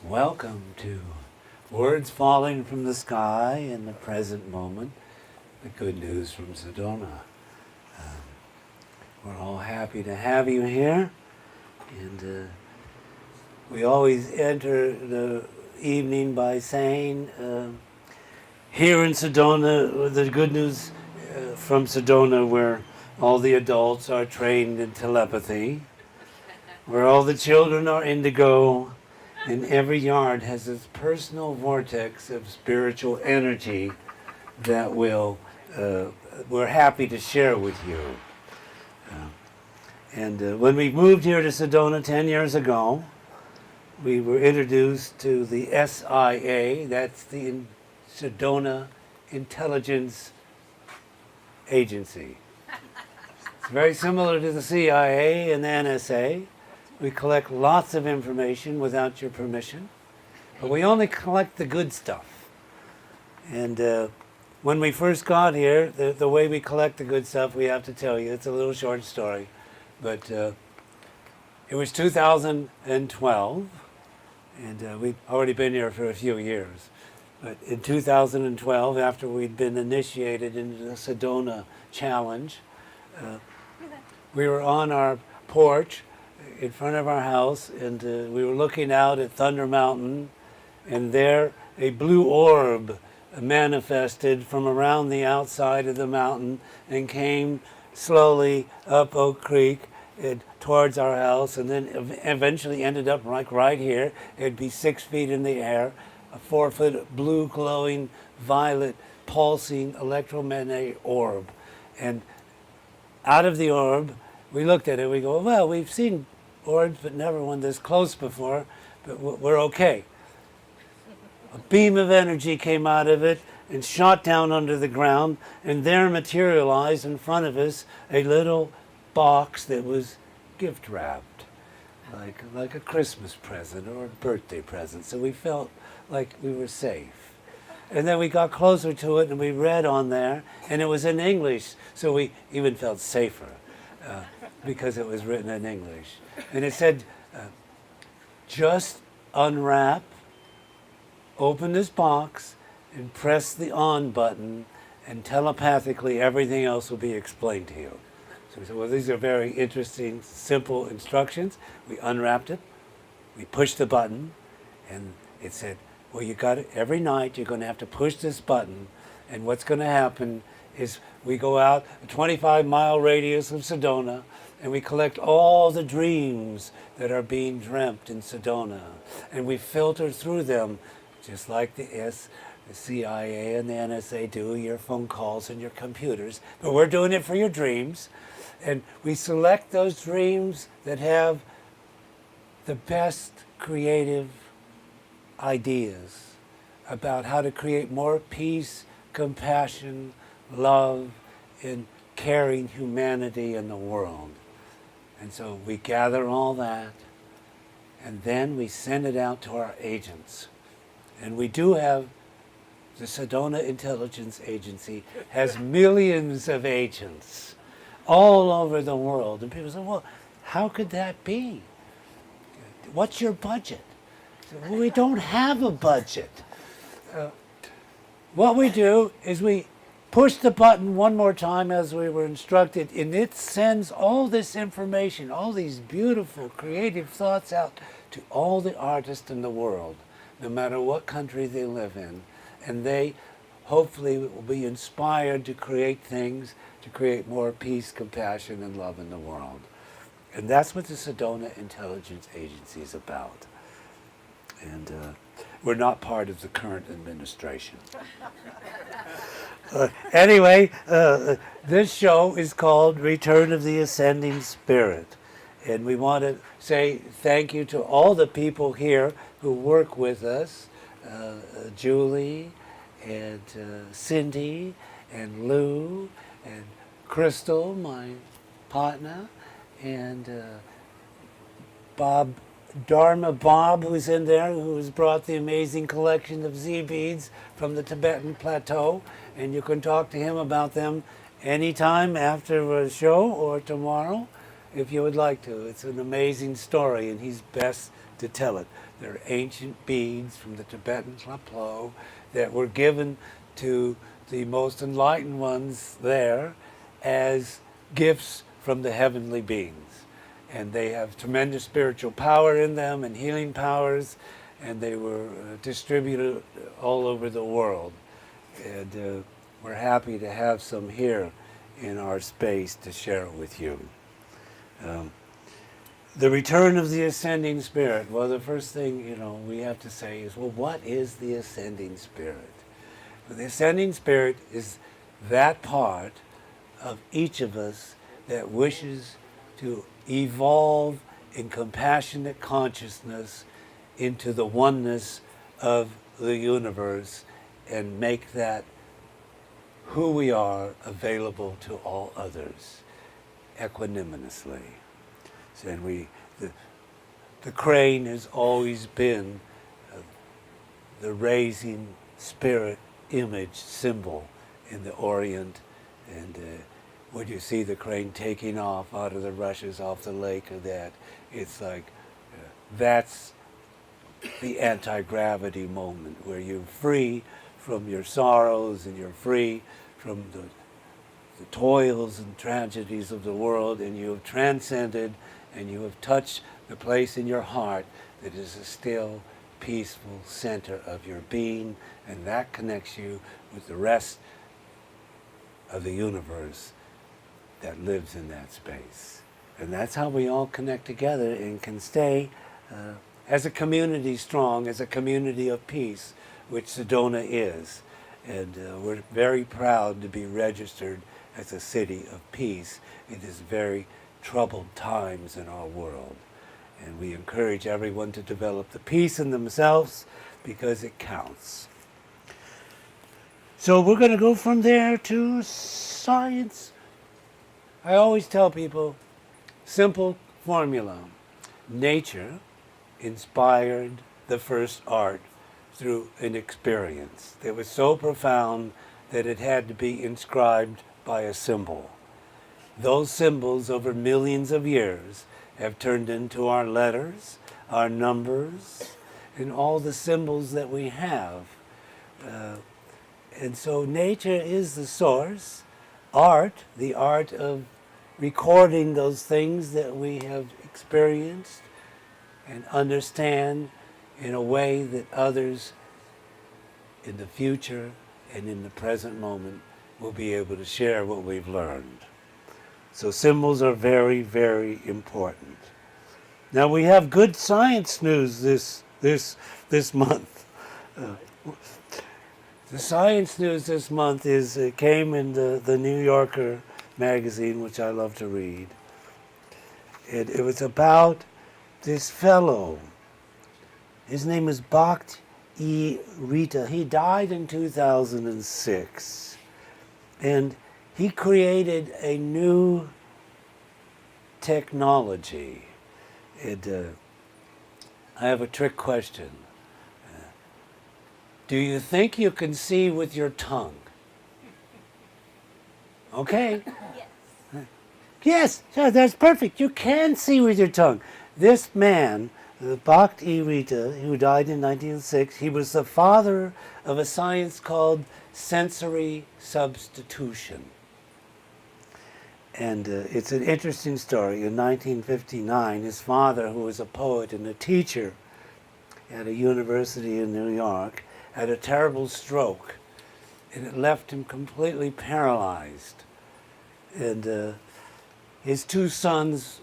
Welcome to Words Falling from the Sky in the Present Moment, the good news from Sedona. We're all happy to have you here, and we always enter the evening by saying, here in Sedona, the good news from Sedona, where all the adults are trained in telepathy, where all the children are indigo, and every yard has its personal vortex of spiritual energy that we're happy to share with you. When we moved here to Sedona 10 years ago, we were introduced to the SIA, that's the Sedona Intelligence Agency. It's very similar to the CIA and the NSA. We collect lots of information without your permission, but we only collect the good stuff. And when we first got here, the way we collect the good stuff, we have to tell you, it's a little short story, but it was 2012, and we'd already been here for a few years. But in 2012, after we'd been initiated into the Sedona Challenge, we were on our porch in front of our house, and we were looking out at Thunder Mountain, and there a blue orb manifested from around the outside of the mountain and came slowly up Oak Creek and towards our house, and then eventually ended up like right here. It'd be 6 feet in the air, a 4-foot blue glowing violet pulsing electromagnetic orb. And out of the orb, we looked at it, we go, well, we've seen orbs, but never one this close before, but we're okay. A beam of energy came out of it and shot down under the ground, and there materialized in front of us a little box that was gift wrapped, like a Christmas present or a birthday present. So we felt like we were safe. And then we got closer to it and we read on there, and it was in English, so we even felt safer because it was written in English. And it said, just unwrap, open this box, and press the on button, and telepathically everything else will be explained to you. So we said, well, these are very interesting, simple instructions. We unwrapped it, we pushed the button, and it said, well, you got it, every night you're going to have to push this button, and what's going to happen is we go out a 25-mile radius of Sedona, and we collect all the dreams that are being dreamt in Sedona, and we filter through them, just like the CIA and the NSA do, your phone calls and your computers, but we're doing it for your dreams. And we select those dreams that have the best creative ideas about how to create more peace, compassion, love, and caring humanity in the world. And so we gather all that, and then we send it out to our agents. And we do have, the Sedona Intelligence Agency has millions of agents all over the world. And people say, well, how could that be? What's your budget? Well, we don't have a budget. What we do is we push the button one more time as we were instructed, and it sends all this information, all these beautiful creative thoughts out to all the artists in the world, no matter what country they live in. And they hopefully will be inspired to create things, to create more peace, compassion, and love in the world. And that's what the Sedona Intelligence Agency is about. And we're not part of the current administration. Anyway, this show is called Return of the Ascending Spirit. And we want to say thank you to all the people here who work with us, Julie and Cindy and Lou and Crystal, my partner, and Dharma Bob, who's in there, who's brought the amazing collection of Z-beads from the Tibetan Plateau, and you can talk to him about them anytime after a show or tomorrow if you would like to. It's an amazing story, and he's best to tell it. They're ancient beads from the Tibetan Tlaquepaque that were given to the most enlightened ones there as gifts from the heavenly beings. And they have tremendous spiritual power in them and healing powers, and they were distributed all over the world. And we're happy to have some here in our space to share it with you. The return of the ascending spirit. Well, the first thing, we have to say is, well, what is the ascending spirit? Well, the ascending spirit is that part of each of us that wishes to evolve in compassionate consciousness into the oneness of the universe and make that who we are available to all others equanimously. So, and the crane has always been the raising spirit image symbol in the Orient, and when you see the crane taking off out of the rushes off the lake or that, it's like that's the anti-gravity moment where you're free from your sorrows and you're free from the toils and tragedies of the world, and you have transcended and you have touched the place in your heart that is a still, peaceful center of your being, and that connects you with the rest of the universe that lives in that space. And that's how we all connect together and can stay as a community strong, as a community of peace, which Sedona is. And we're very proud to be registered as a city of peace. It is very troubled times in our world. And we encourage everyone to develop the peace in themselves because it counts. So we're going to go from there to science. I always tell people, simple formula. Nature inspired the first art through an experience that was so profound that it had to be inscribed by a symbol. Those symbols over millions of years have turned into our letters, our numbers, and all the symbols that we have. And so nature is the source. Art, the art of recording those things that we have experienced and understand in a way that others in the future and in the present moment will be able to share what we've learned. So symbols are very, very important. Now we have good science news this month. The science news this month came in the New Yorker magazine, which I love to read. It was about this fellow. His name is Bhakti Rita. He died in 2006. And he created a new technology. I have a trick question. Do you think you can see with your tongue? Okay. Yes, that's perfect. You can see with your tongue. This man, the Bhakti Rita, who died in 1906, he was the father of a science called sensory substitution. And it's an interesting story. In 1959, his father, who was a poet and a teacher at a university in New York, had a terrible stroke, and it left him completely paralyzed. And his two sons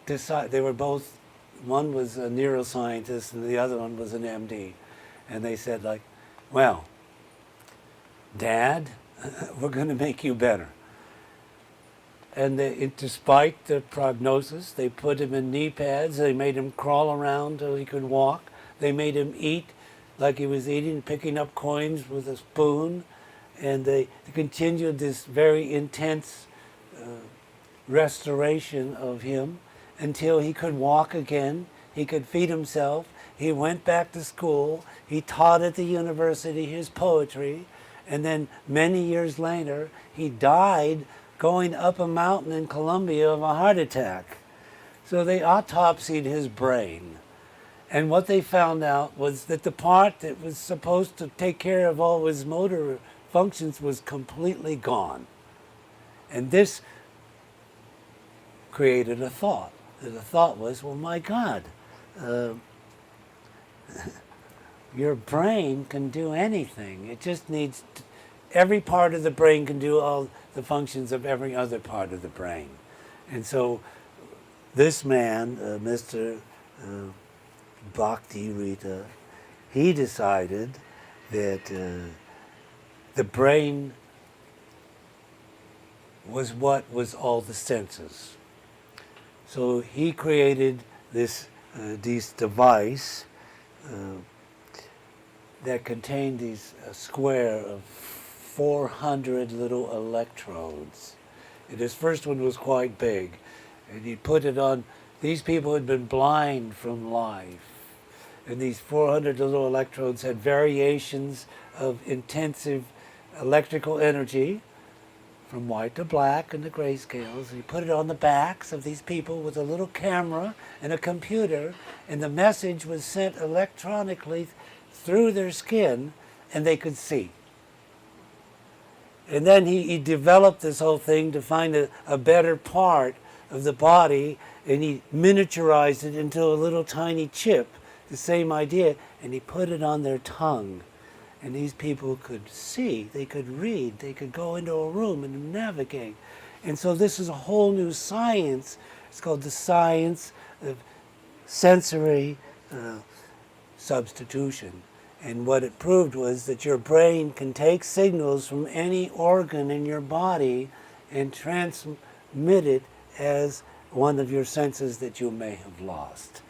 decided, they were both, one was a neuroscientist and the other one was an MD. And they said, like, well, Dad, we're going to make you better. And despite the prognosis, they put him in knee pads. They made him crawl around till he could walk. They made him eat like he was eating, picking up coins with a spoon. And they continued this very intense restoration of him until he could walk again. He could feed himself. He went back to school. He taught at the university his poetry. And then many years later, he died going up a mountain in Colombia of a heart attack. So they autopsied his brain. And what they found out was that the part that was supposed to take care of all his motor functions was completely gone. And this created a thought. The thought was, well, my God, your brain can do anything. It just needs, every part of the brain can do all the functions of every other part of the brain. And so this man, Mr. Bhakti Rita, he decided that the brain was what was all the senses. So he created this device that contained these square of 400 little electrodes. And his first one was quite big. And he put it on, these people had been blind from life. And these 400 little electrodes had variations of intensive electrical energy from white to black and the grayscales. He put it on the backs of these people with a little camera and a computer, and the message was sent electronically through their skin, and they could see. And then he developed this whole thing to find a better part of the body, and he miniaturized it into a little tiny chip, the same idea, and he put it on their tongue. And these people could see, they could read, they could go into a room and navigate. And so this is a whole new science. It's called the science of sensory substitution. And what it proved was that your brain can take signals from any organ in your body and transmit it as one of your senses that you may have lost.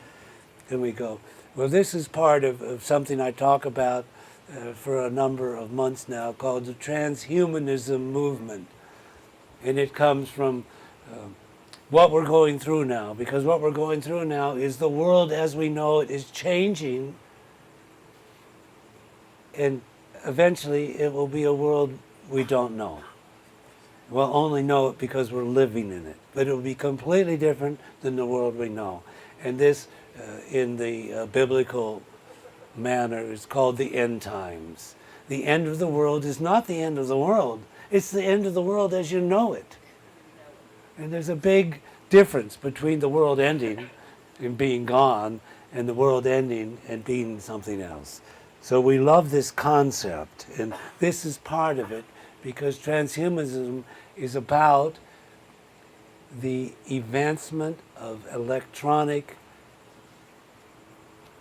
Then we go, well, this is part of something I talk about for a number of months now, called the transhumanism movement. And it comes from what we're going through now, because what we're going through now is the world as we know it is changing, and eventually it will be a world we don't know. We'll only know it because we're living in it, but it will be completely different than the world we know. And this, in the biblical manner, is called the end times. The end of the world is not the end of the world. It's the end of the world as you know it. And there's a big difference between the world ending and being gone and the world ending and being something else. So we love this concept, and this is part of it, because transhumanism is about the advancement of electronic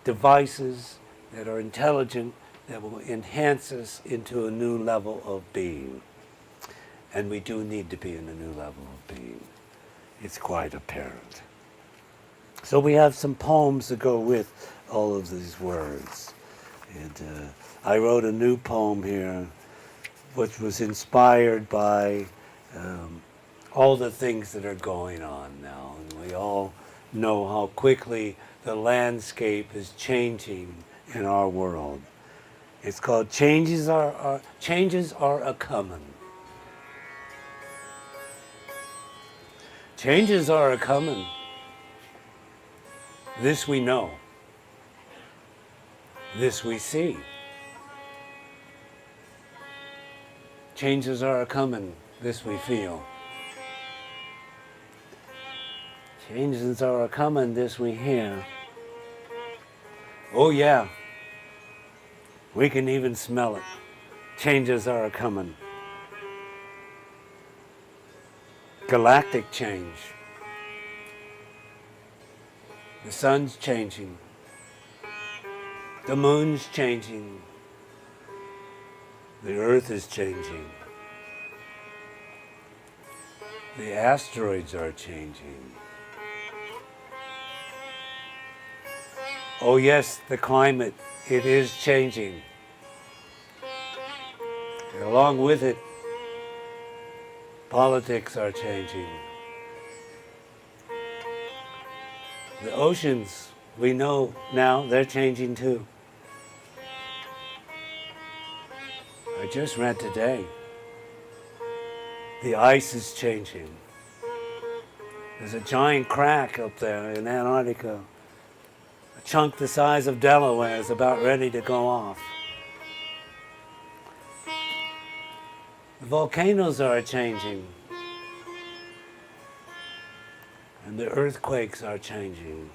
devices that are intelligent, that will enhance us into a new level of being. And we do need to be in a new level of being. It's quite apparent. So we have some poems that go with all of these words. And I wrote a new poem here, which was inspired by all the things that are going on now. And we all know how quickly the landscape is changing in our world. It's called Changes Are A-Comin'. Changes are a-comin'. This we know. This we see. Changes are a-comin'. This we feel. Changes are a-comin'. This we hear. Oh yeah. We can even smell it. Changes are a-comin'. Galactic change. The sun's changing. The moon's changing. The earth is changing. The asteroids are changing. Oh yes, the climate, it is changing. And along with it, politics are changing. The oceans, we know now, they're changing too. I just read today, the ice is changing. There's a giant crack up there in Antarctica. chunk the size of Delaware is about ready to go off. The volcanoes are changing. And the earthquakes are changing.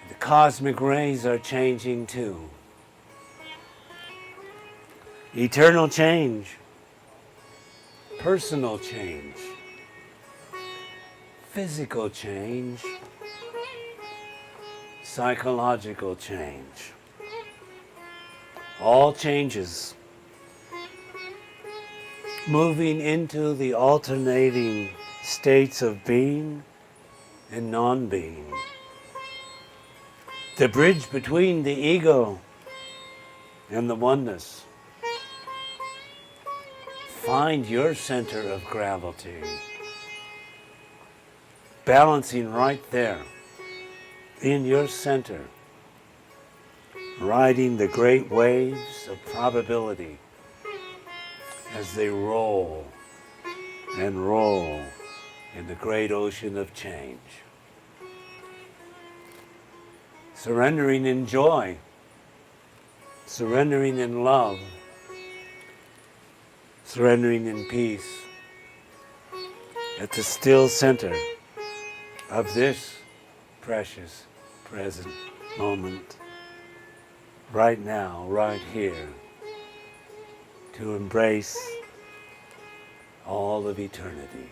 The cosmic rays are changing too. Eternal change, personal change, physical change, psychological change. All changes. Moving into the alternating states of being and non-being. The bridge between the ego and the oneness. Find your center of gravity. Balancing right there, in your center. Riding the great waves of probability as they roll and roll in the great ocean of change. Surrendering in joy, surrendering in love, surrendering in peace at the still center of this precious present moment, right now, right here, to embrace all of eternity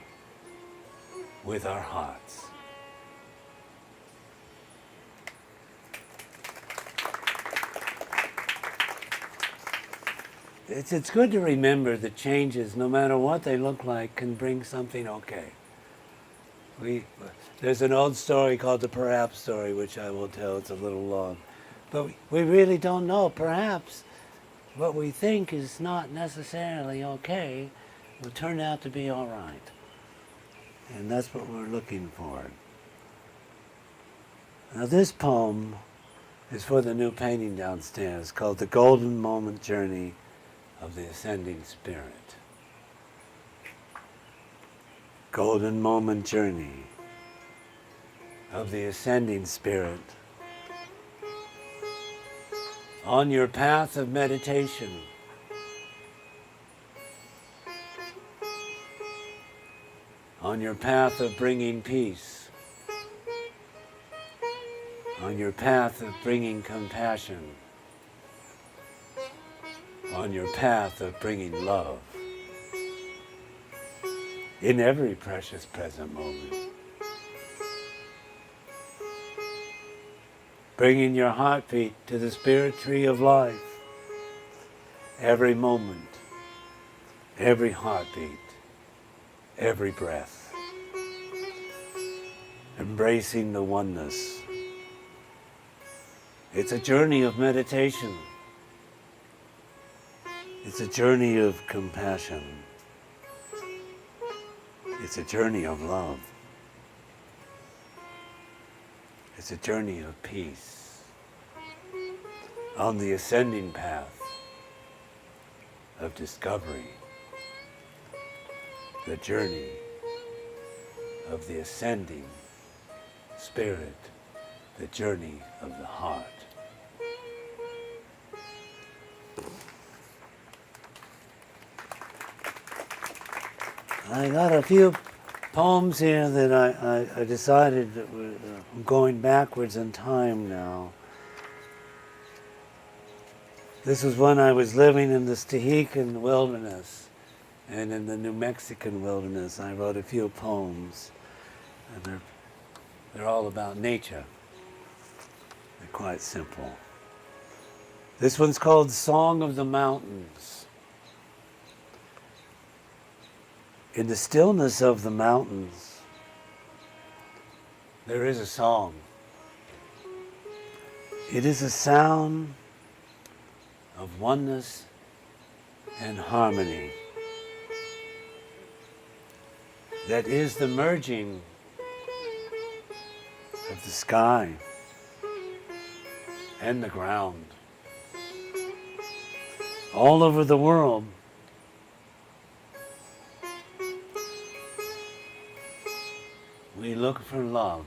with our hearts. It's good to remember that changes, no matter what they look like, can bring something okay. There's an old story called the Perhaps story, which I will tell. It's a little long. But we really don't know. Perhaps what we think is not necessarily okay will turn out to be all right. And that's what we're looking for. Now this poem is for the new painting downstairs called The Golden Moment Journey of the Ascending Spirit. Golden Moment Journey of the Ascending Spirit. On your path of meditation, on your path of bringing peace, on your path of bringing compassion, on your path of bringing love, in every precious present moment. Bringing your heartbeat to the spirit tree of life, every moment, every heartbeat, every breath. Embracing the oneness. It's a journey of meditation. It's a journey of compassion. It's a journey of love. It's a journey of peace. On the ascending path of discovery. The journey of the ascending spirit. The journey of the heart. I got a few poems here that I decided that I'm going backwards in time now. This was when I was living in the Tehican wilderness and in the New Mexican wilderness. I wrote a few poems, and they're all about nature. They're quite simple. This one's called Song of the Mountains. In the stillness of the mountains, there is a song. It is a sound of oneness and harmony. That is the merging of the sky and the ground. All over the world, we look for love.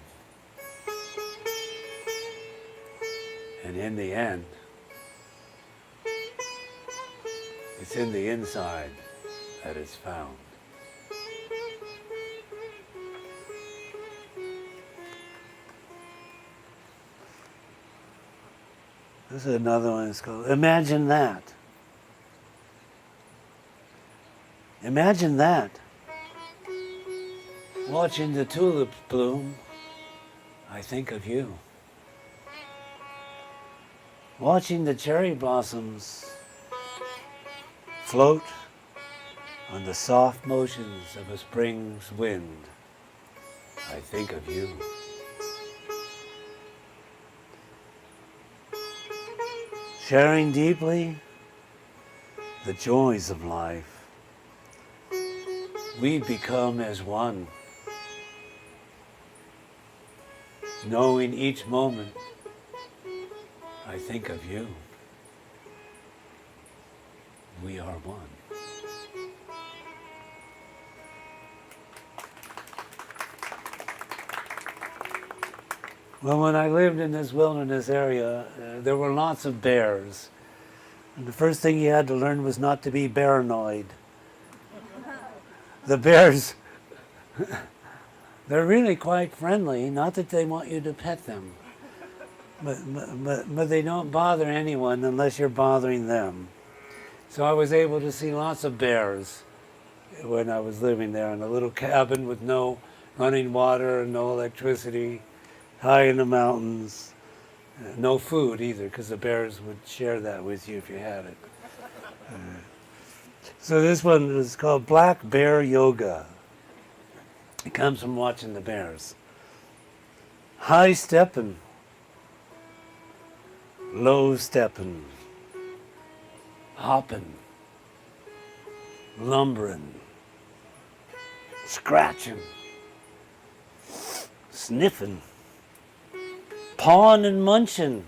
And in the end, it's in the inside that it's found. This is another one. It's called Imagine That. Imagine that. Watching the tulips bloom, I think of you. Watching the cherry blossoms float on the soft motions of a spring's wind, I think of you. Sharing deeply the joys of life, we become as one, knowing each moment, I think of you. We are one. Well, when I lived in this wilderness area, there were lots of bears. And the first thing you had to learn was not to be paranoid. The bears, they're really quite friendly, not that they want you to pet them. But they don't bother anyone unless you're bothering them. So I was able to see lots of bears when I was living there in a little cabin with no running water and no electricity, high in the mountains. No food either, because the bears would share that with you if you had it. So this one is called Black Bear Yoga. It comes from watching the bears. High stepping, low stepping, hopping, lumbering, scratching, sniffing, pawing and munching,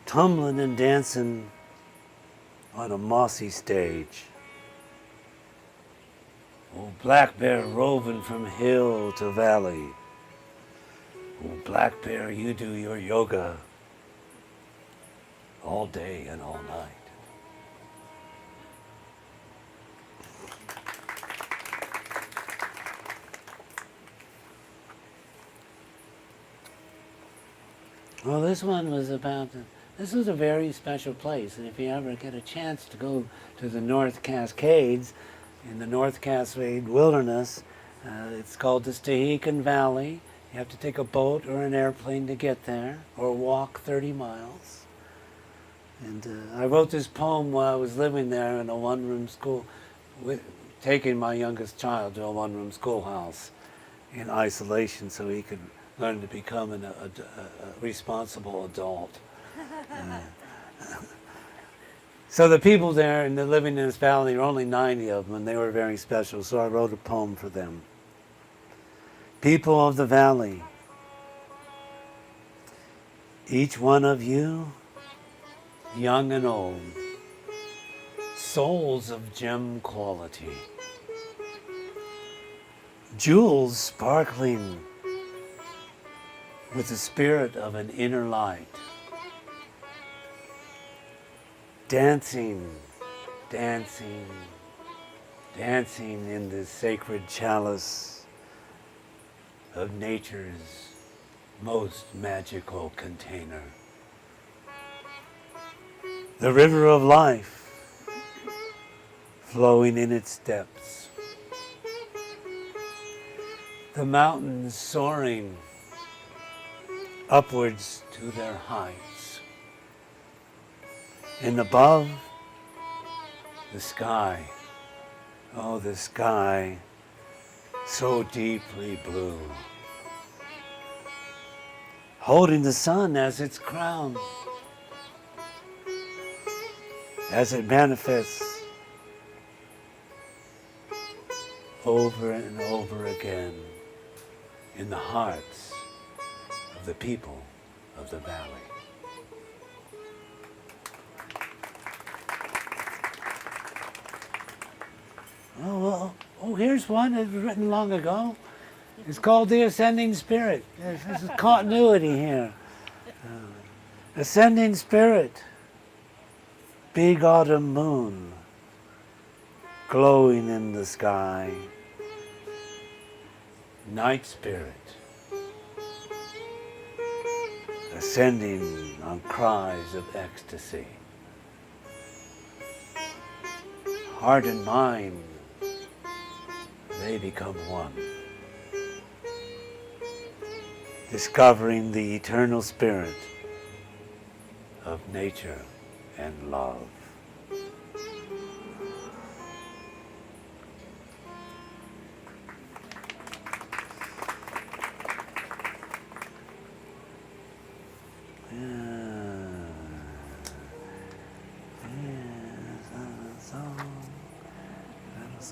tumbling and dancing on a mossy stage. Oh, black bear roving from hill to valley. Oh, black bear, you do your yoga all day and all night. Well, this one was about, this was a very special place, and if you ever get a chance to go to the North Cascades, in the North Cascade Wilderness, it's called the Stehekin Valley. You have to take a boat or an airplane to get there, or walk 30 miles. And I wrote this poem while I was living there in a one-room school, taking my youngest child to a one-room schoolhouse in isolation so he could learn to become a responsible adult. So the people there and living in this valley, there were only 90 of them, and they were very special, so I wrote a poem for them. People of the valley, each one of you, young and old, souls of gem quality, jewels sparkling with the spirit of an inner light, dancing, dancing, dancing in the sacred chalice of nature's most magical container. The river of life flowing in its depths. The mountains soaring upwards to their heights. And above, the sky. Oh, the sky, so deeply blue. Holding the sun as its crown, as it manifests over and over again in the hearts of the people of the valley. Oh, here's one that was written long ago. It's called The Ascending Spirit. There's continuity here. Ascending spirit, big autumn moon, glowing in the sky. Night spirit, ascending on cries of ecstasy. Heart and mind, they become one. Discovering the eternal spirit of nature and love.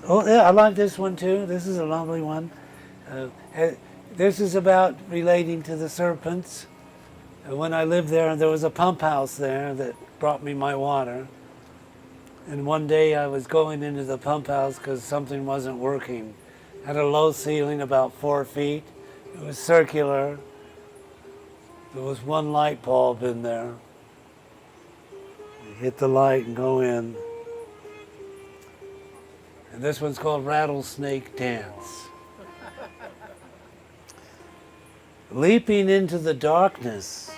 Oh, yeah, I like this one too. This is a lovely one. This is about relating to the serpents. When I lived there was a pump house there that brought me my water. And one day I was going into the pump house because something wasn't working. Had a low ceiling about 4 feet. It was circular. There was one light bulb in there. You hit the light and go in. And this one's called Rattlesnake Dance. Leaping into the darkness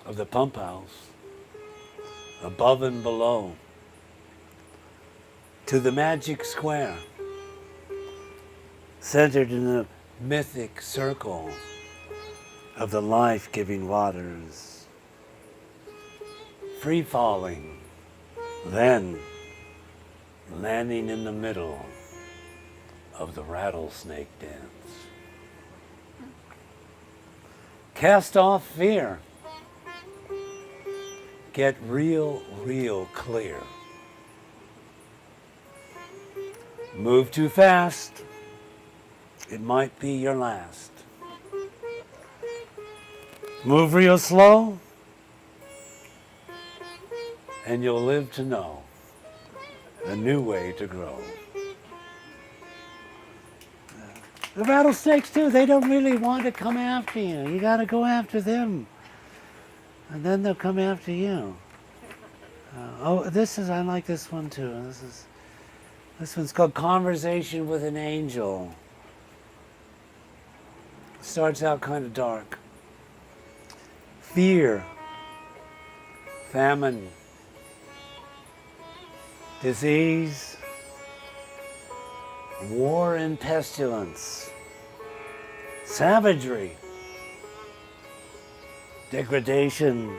of the pump house, above and below, to the magic square, centered in the mythic circle of the life-giving waters, free-falling, then landing in the middle of the rattlesnake dance. Cast off fear. Get real clear. Move too fast. It might be your last. Move real slow, and you'll live to know a new way to grow. The rattlesnakes too, they don't really want to come after you. You got to go after them. And then they'll come after you. I like this one too. This one's called Conversation with an Angel. Starts out kind of dark. Fear, famine, disease, war and pestilence, savagery, degradation,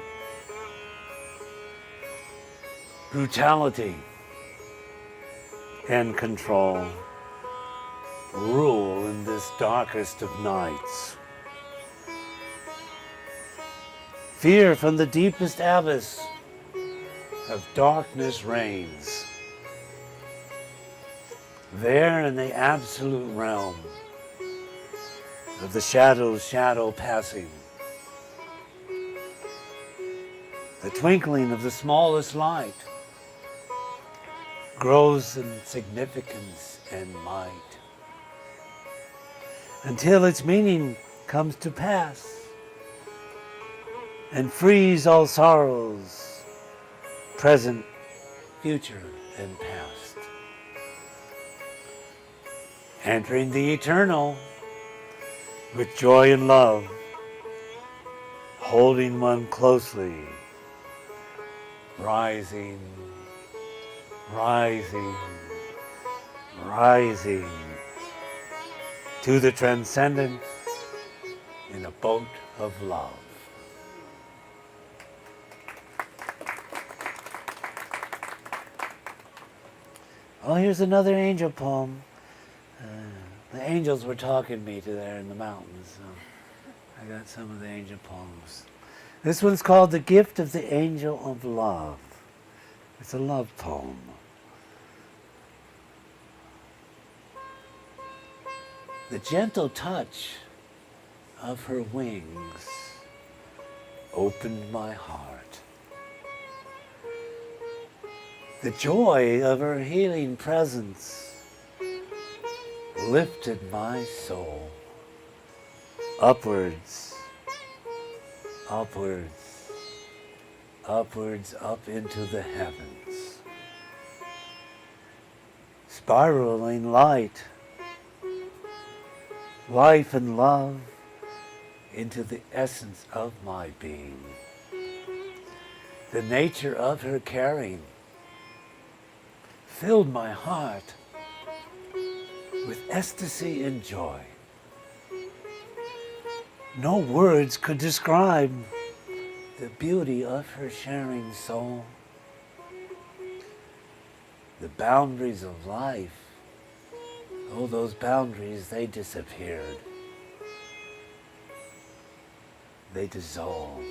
brutality, and control rule in this darkest of nights. Fear from the deepest abyss of darkness reigns. There in the absolute realm of the shadow's shadow passing, the twinkling of the smallest light grows in significance and might, until its meaning comes to pass and frees all sorrows, present, future, and past. Entering the eternal with joy and love, holding one closely, rising, rising, rising to the transcendent in a boat of love. Oh, here's another angel poem. The angels were talking to me there in the mountains, so I got some of the angel poems. This one's called The Gift of the Angel of Love. It's a love poem. The gentle touch of her wings opened my heart. The joy of her healing presence lifted my soul upwards upwards, upwards, up into the heavens, spiraling light, life and love into the essence of my being. The nature of her caring filled my heart with ecstasy and joy. No words could describe the beauty of her sharing soul. The boundaries of life, oh, those boundaries, they disappeared. They dissolved.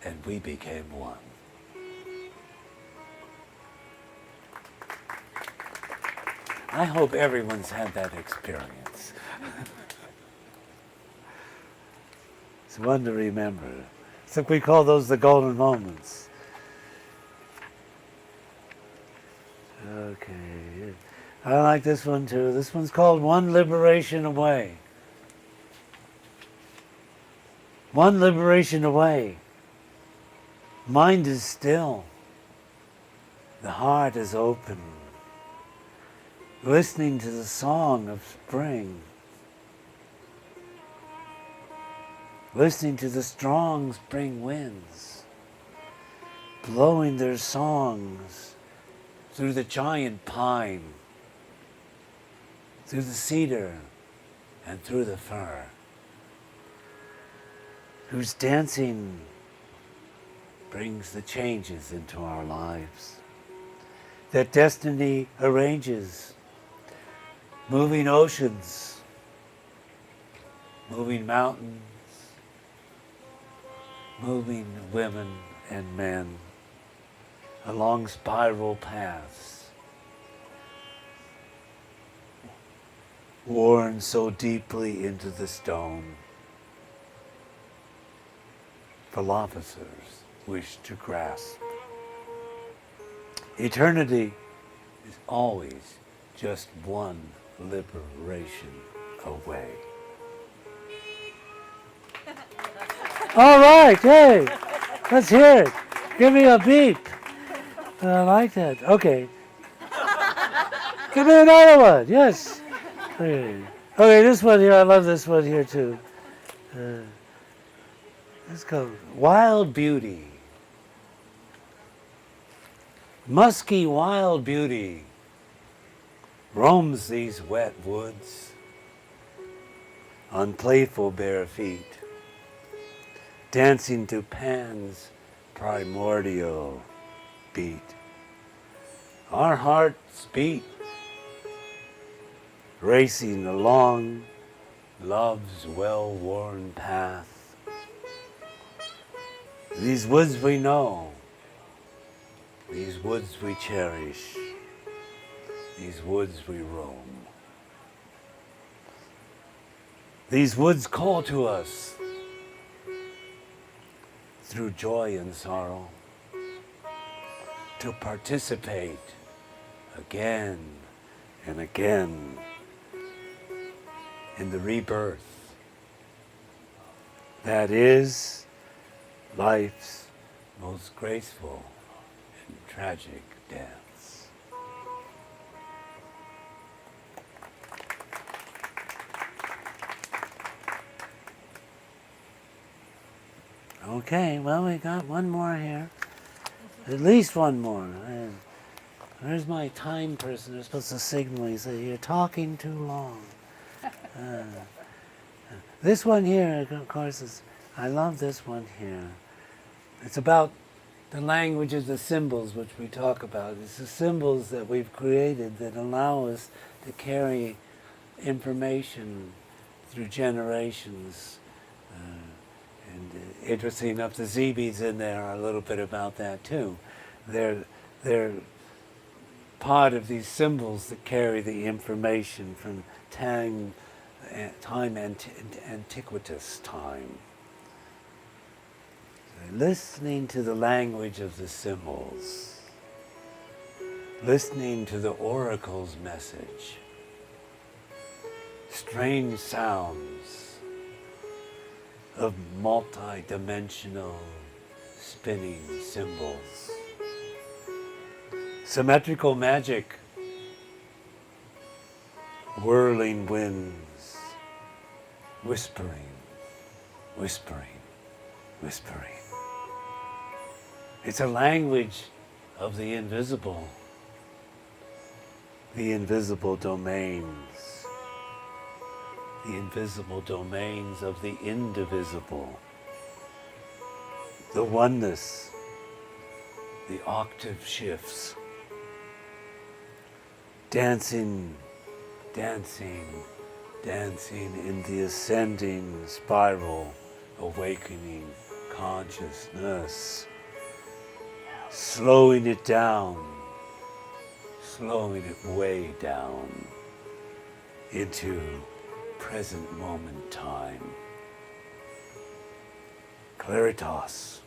And we became one. I hope everyone's had that experience. It's one to remember. So we call those the golden moments. Okay. I like this one too. This one's called One Liberation Away. One liberation away. Mind is still. The heart is open. Listening to the song of spring. Listening to the strong spring winds. Blowing their songs through the giant pine, through the cedar, and through the fir. Whose dancing brings the changes into our lives. That destiny arranges, moving oceans, moving mountains, moving women and men along spiral paths, worn so deeply into the stone. Philosophers wish to grasp. Eternity is always just one liberation away. All right, hey, let's hear it. Give me a beep. I like that. Okay. Give me another one. Yes. Okay, this one here, I love this one here too. Let's go. Wild beauty. Musky wild beauty roams these wet woods on playful bare feet, dancing to Pan's primordial beat. Our hearts beat, racing along love's well-worn path. These woods we know, these woods we cherish, these woods we roam. These woods call to us through joy and sorrow to participate again and again in the rebirth that is life's most graceful and tragic dance. Okay, well, we got one more here. At least one more. Where's my time person? They're supposed to signal me, say, you're talking too long. This one here, of course, is, I love this one here. It's about the language of the symbols which we talk about. It's the symbols that we've created that allow us to carry information through generations. And interesting enough, the Zebis in there are a little bit about that too. They're part of these symbols that carry the information from antiquitous time. Listening to the language of the symbols, listening to the oracle's message, strange sounds, of multi-dimensional spinning symbols. Symmetrical magic, whirling winds, whispering, whispering, whispering. It's a language of the invisible domains, the invisible domains of the indivisible, the oneness, the octave shifts, dancing, dancing, dancing in the ascending spiral, awakening consciousness, slowing it down, slowing it way down into present moment time. Claritas,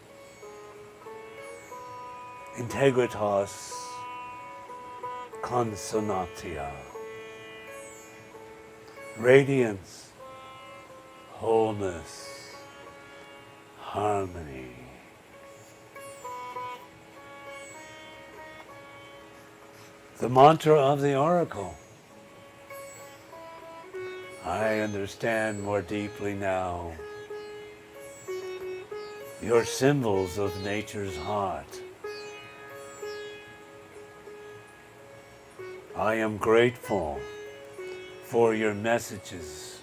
integritas, consonatia, radiance, wholeness, harmony. The mantra of the oracle. I understand more deeply now your symbols of nature's heart. I am grateful for your messages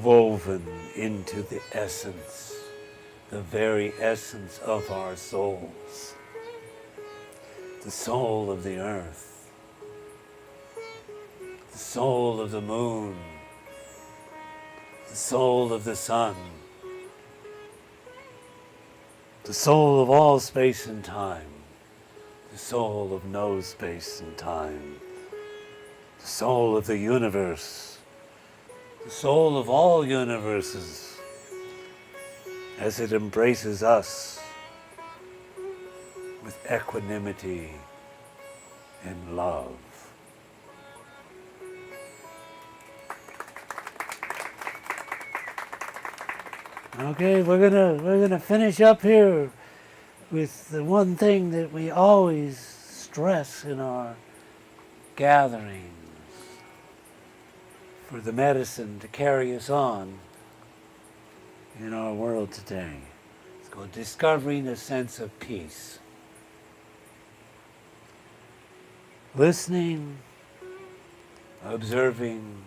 woven into the essence, the very essence of our souls, the soul of the earth, the soul of the moon, the soul of the sun, the soul of all space and time, the soul of no space and time, the soul of the universe, the soul of all universes, as it embraces us with equanimity and love. Okay, we're gonna finish up here with the one thing that we always stress in our gatherings for the medicine to carry us on in our world today. It's called discovering a sense of peace. Listening, observing,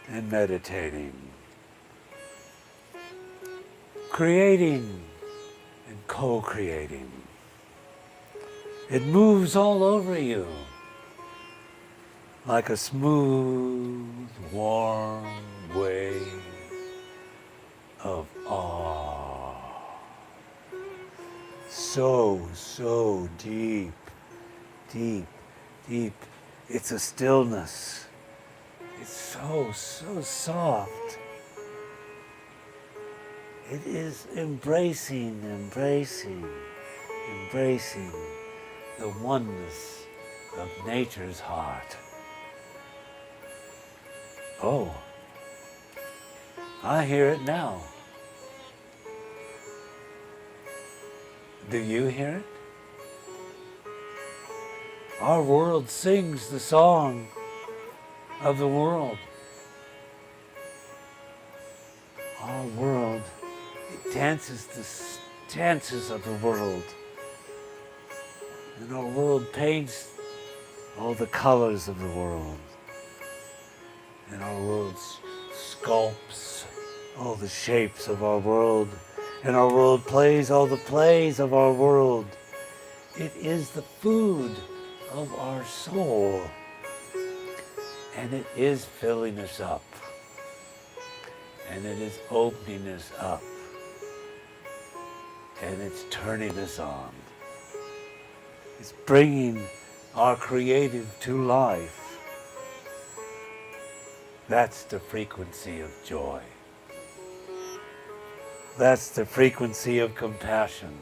and meditating. Creating and co-creating. It moves all over you like a smooth, warm wave of awe. So deep, deep, deep. It's a stillness. It's so soft. It is embracing the oneness of nature's heart. Oh, I hear it now. Do you hear it? Our world sings the song of the world. Our world dances the dances of the world. And our world paints all the colors of the world. And our world sculpts all the shapes of our world. And our world plays all the plays of our world. It is the food of our soul. And it is filling us up. And it is opening us up. And it's turning us on. It's bringing our creative to life. That's the frequency of joy. That's the frequency of compassion.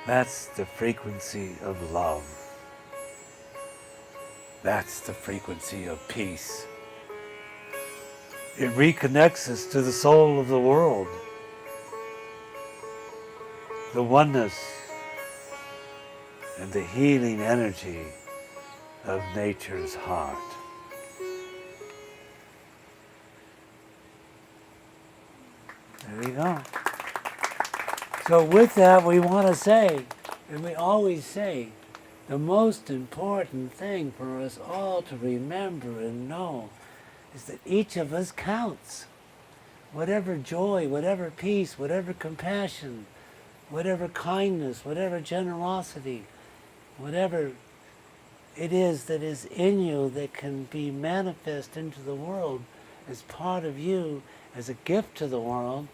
That's the frequency of love. That's the frequency of peace. It reconnects us to the soul of the world, the oneness and the healing energy of nature's heart. There you go. So with that, we want to say, and we always say, the most important thing for us all to remember and know is that each of us counts. Whatever joy, whatever peace, whatever compassion, whatever kindness, whatever generosity, whatever it is that is in you that can be manifest into the world as part of you, as a gift to the world,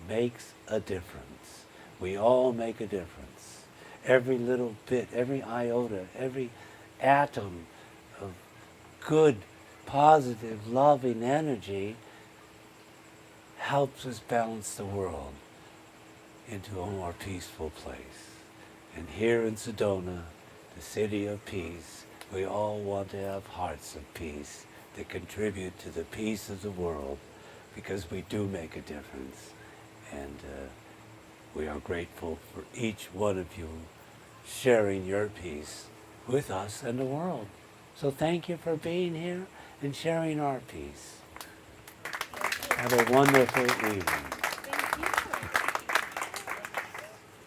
makes a difference. We all make a difference. Every little bit, every iota, every atom of good, positive, loving energy helps us balance the world into a more peaceful place. And here in Sedona, the city of peace, we all want to have hearts of peace that contribute to the peace of the world, because we do make a difference. And we are grateful for each one of you sharing your peace with us and the world. So thank you for being here and sharing our peace. Have a wonderful evening.